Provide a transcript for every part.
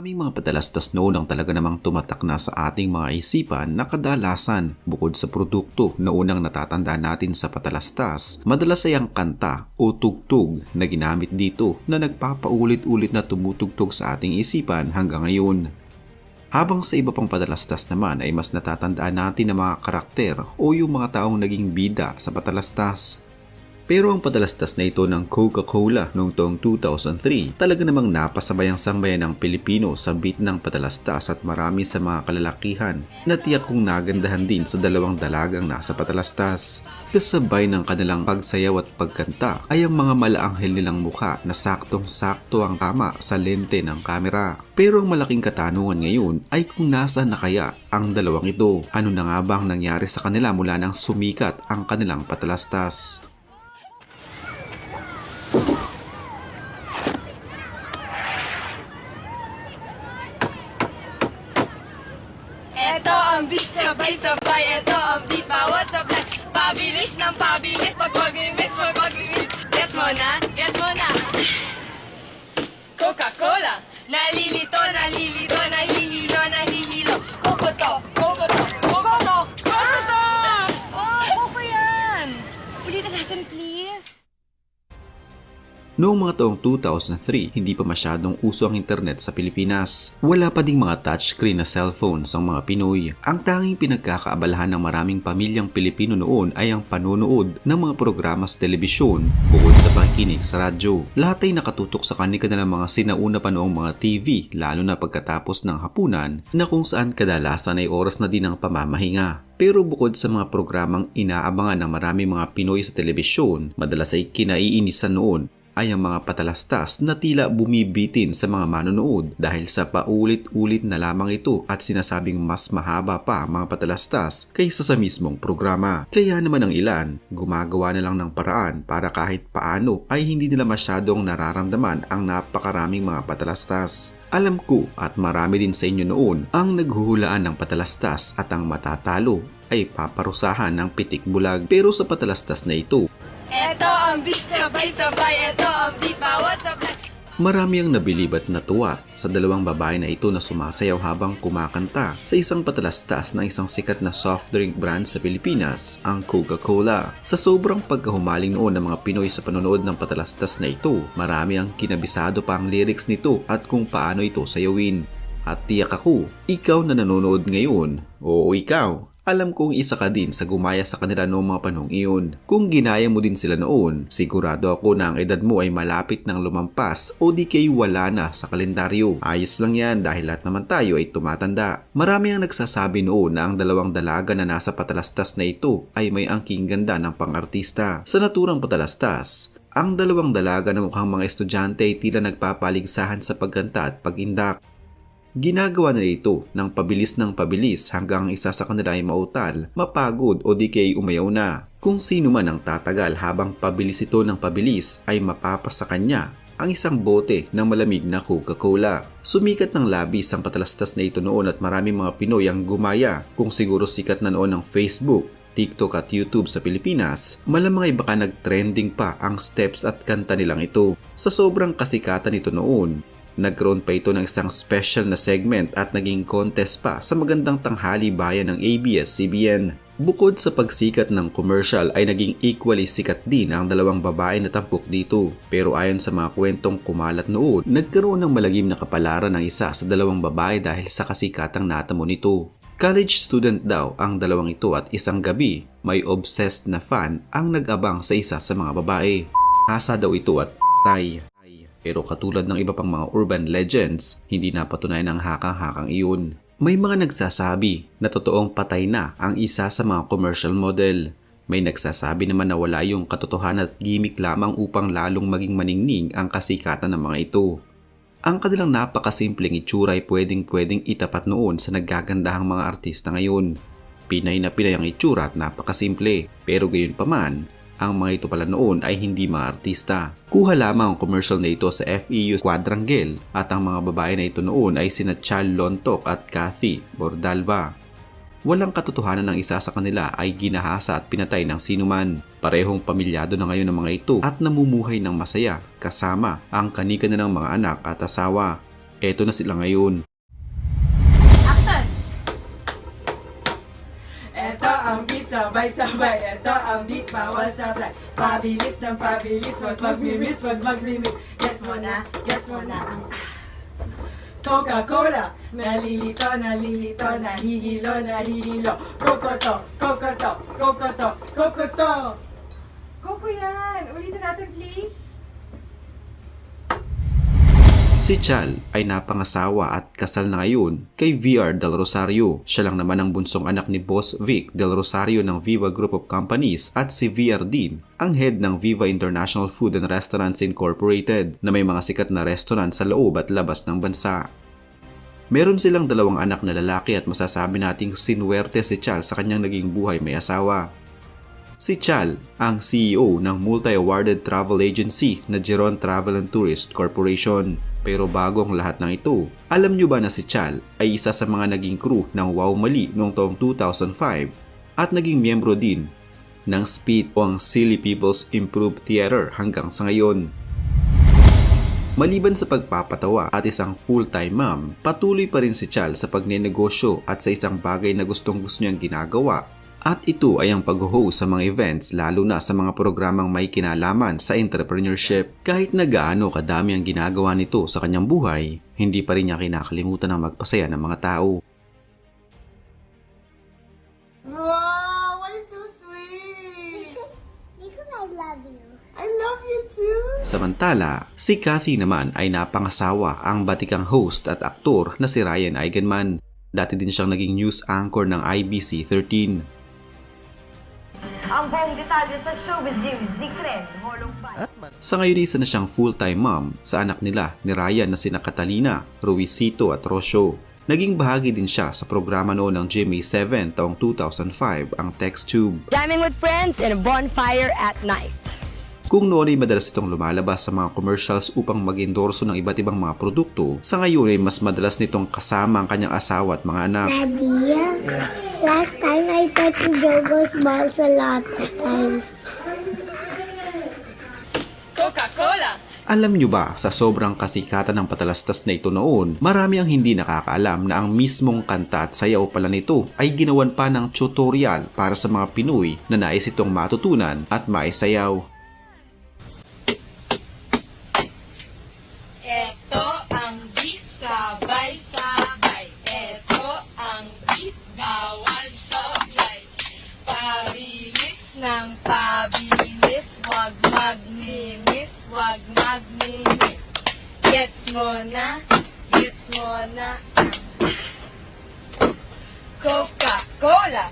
Maraming mga padalastas noon ang talaga namang tumatak na sa ating mga isipan na kadalasan bukod sa produkto na unang natatanda natin sa padalastas, madalas ay ang kanta o tugtog na ginamit dito na nagpapaulit-ulit na tumutugtog sa ating isipan hanggang ngayon. Habang sa iba pang padalastas naman ay mas natatandaan natin ang mga karakter o yung mga taong naging bida sa padalastas. Pero ang padalastas na ito ng Coca-Cola noong taong 2003 talaga namang napasabayang sambayan ng Pilipino sa beat ng padalastas at marami sa mga kalalakihan na tiyak kong nagandahan din sa dalawang dalagang nasa padalastas. Kasabay ng kanilang pagsayaw at pagkanta ay ang mga malaanghel nilang mukha na saktong-sakto ang tama sa lente ng kamera. Pero ang malaking katanungan ngayon ay kung nasaan na kaya ang dalawang ito. Ano na nga ba ang nangyari sa kanila mula nang sumikat ang kanilang padalastas? Eto ang beat, sabay-sabay. Eto ang beat, bawat sablay. Pabilis ng pabilis, pag mag-imis. Gets mo na, gets mo na. Coca-Cola, nalilito, nahihilo. Coco to. Oh, Coco yan. Ulitin natin, please. Noong mga taong 2003, hindi pa masyadong uso ang internet sa Pilipinas. Wala pa ding mga touchscreen na cellphones ang mga Pinoy. Ang tanging pinagkakaabalahan ng maraming pamilyang Pilipino noon ay ang panonood ng mga programa sa telebisyon bukod sa pakikinig sa radyo. Lahat ay nakatutok sa kanilang mga sinauna pa noong mga TV, lalo na pagkatapos ng hapunan na kung saan kadalasan ay oras na din ang pamamahinga. Pero bukod sa mga programang inaabangan ng maraming mga Pinoy sa telebisyon, madalas ay kinaiinisan noon ay ang mga patalastas na tila bumibitin sa mga manonood dahil sa paulit-ulit na lamang ito at sinasabing mas mahaba pa ang mga patalastas kaysa sa mismong programa. Kaya naman ang ilan, gumagawa na lang ng paraan para kahit paano ay hindi nila masyadong nararamdaman ang napakaraming mga patalastas. Alam ko at marami din sa inyo noon ang naghuhulaan ng patalastas at ang matatalo ay paparusahan ng pitik bulag. Pero sa patalastas na ito, Eto ang beat, sabay-sabay. Eto ang beat, bawat sablay. marami ang nabilib at natuwa sa dalawang babae na ito na sumasayaw habang kumakanta sa isang patalastas ng isang sikat na soft drink brand sa Pilipinas, ang Coca-Cola. Sa sobrang pagkahumaling noon ng mga Pinoy sa panonood ng patalastas na ito, marami ang kinabisado pa ang lyrics nito at kung paano ito sayawin. At tiyak ako, ikaw na nanonood ngayon, oo ikaw, alam kong isa ka din sa gumaya sa kanila noong mga panahong iyon. Kung ginaya mo din sila noon, sigurado ako na ang edad mo ay malapit ng lumampas o di kay wala na sa kalendaryo. Ayos lang yan dahil lahat naman tayo ay tumatanda. Marami ang nagsasabi noon na ang dalawang dalaga na nasa patalastas na ito ay may angking ganda ng pang-artista. Sa naturang patalastas, ang dalawang dalaga na mukhang mga estudyante ay tila nagpapaligsahan sa pagkanta at pag-indak. Ginagawa nila ito ng pabilis hanggang ang isa sa kanila ay mautal, mapagod o di kay umayaw na. Kung sino man ang tatagal habang pabilis ito ng pabilis ay mapapa sa kanya ang isang bote ng malamig na Coca-Cola. Sumikat ng labis ang patalastas na ito noon at maraming mga Pinoy ang gumaya. Kung siguro sikat na noon ng Facebook, TikTok at YouTube sa Pilipinas, malamang ay baka nag-trending pa ang steps at kanta nilang ito. Sa sobrang kasikatan nito noon, nagkaroon pa ito ng isang special na segment at naging contest pa sa Magandang Tanghali Bayan ng ABS-CBN. Bukod sa pagsikat ng commercial ay naging equally sikat din ang dalawang babae na tampok dito. Pero ayon sa mga kwentong kumalat noon, nagkaroon ng malagim na kapalaran ng isa sa dalawang babae dahil sa kasikatang natamo nito. College student daw ang dalawang ito at isang gabi, may obsessed na fan ang nag-abang sa isa sa mga babae. Asa daw ito at tay. Pero katulad ng iba pang mga urban legends, hindi napatunayan ang hakang-hakang iyon. May mga nagsasabi na totoong patay na ang isa sa mga commercial model. May nagsasabi naman na wala yung katotohanan at gimmick lamang upang lalong maging maningning ang kasikatan ng mga ito. Ang kanilang napakasimpleng itsura ay pwedeng itapat noon sa naggagandahang mga artista ngayon. Pinay na pinay ang itsura at napakasimple, pero gayon pa man, ang mga ito pala noon ay hindi mga artista. Kuha lamang ang commercial na ito sa FEU Quadrangle at ang mga babae na ito noon ay sina Chal Lontok at Kathy Bordalba. Walang katotohanan ng isa sa kanila ay ginahasa at pinatay ng sinuman. Parehong pamilyado na ngayon ng mga ito at namumuhay ng masaya kasama ang kanilang mga anak at asawa. Eto na sila ngayon. Action! Eto ang beat, sabay-sabay. Eto ang beat, bawal sablay. Pabilis ng pabilis, wag maglimiss, wag maglimiss. Gets mo na ang Coca-Cola. Nalilito, nalilito, nahihilo, nahihilo. Kokoto, kokoto, kokoto, kokoto. Koko yan! Ulitin natin please. Si Chal ay napangasawa at kasal na ngayon kay VR Del Rosario. Siya lang naman ang bunsong anak ni Boss Vic Del Rosario ng Viva Group of Companies at si VR din, ang head ng Viva International Food and Restaurants Incorporated na may mga sikat na restaurant sa loob at labas ng bansa. Meron silang 2 anak na lalaki at masasabi nating sinuwerte si Chal sa kanyang naging buhay may asawa. Si Chal ang CEO ng multi-awarded travel agency na Geron Travel and Tourist Corporation. Pero bago ang lahat ng ito, alam nyo ba na si Chal ay isa sa mga naging crew ng Wow Mali noong taong 2005 at naging miyembro din ng SPIT o ang Silly People's Improved Theater hanggang sa ngayon. Maliban sa pagpapatawa at isang full-time mom, patuloy pa rin si Chal sa pagnenegosyo at sa isang bagay na gustong-gusto niyang ginagawa. At ito ay ang pag-host sa mga events lalo na sa mga programang may kinalaman sa entrepreneurship. Kahit na gaano kadami ang ginagawa nito sa kanyang buhay, hindi pa rin niya kinakalimutan ang magpasaya ng mga tao. Wow! Why so sweet? Because I love you. I love you too! Samantala, si Kathy naman ay napangasawa ang batikang host at aktor na si Ryan Eigenman. Dati din siyang naging news anchor ng IBC 13. Ang buong detalye sa showbiz news ni Kren Holong Pan. Sa ngayon isa na siyang full-time mom sa anak nila ni Ryan na sina Catalina, Ruizito at Rosio. Naging bahagi din siya sa programa noon ng GMA7 taong 2005 ang Text Tube. Jamming with friends in a bonfire at night. Kung noon ay madalas itong lumalabas sa mga commercials upang mag-endorso ng iba't ibang mga produkto, sa ngayon ay mas madalas nitong kasama ang kanyang asawa at mga anak. Daddy, last time I touched Jogo's balls a lot of times. Coca-Cola! Alam nyo ba, sa sobrang kasikatan ng patalastas na ito noon, marami ang hindi nakakaalam na ang mismong kanta at sayaw pala nito ay ginawan pa ng tutorial para sa mga Pinoy na nais itong matutunan at maisayaw. Eto ang beat, sabay-sabay. Eto ang beat, bawal sablay. Pabilis ng pabilis, wag maglimiss, wag maglimiss. Gets mo na, gets mo na. Coca-Cola,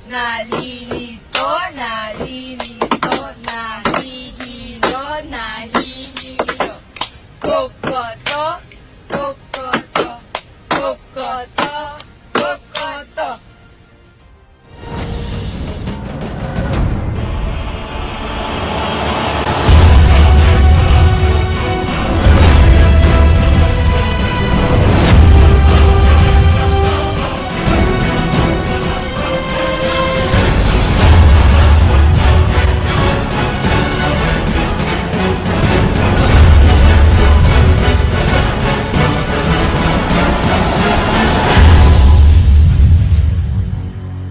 nalilito, nalilito, nahihilo, nahihilo. Cocoto,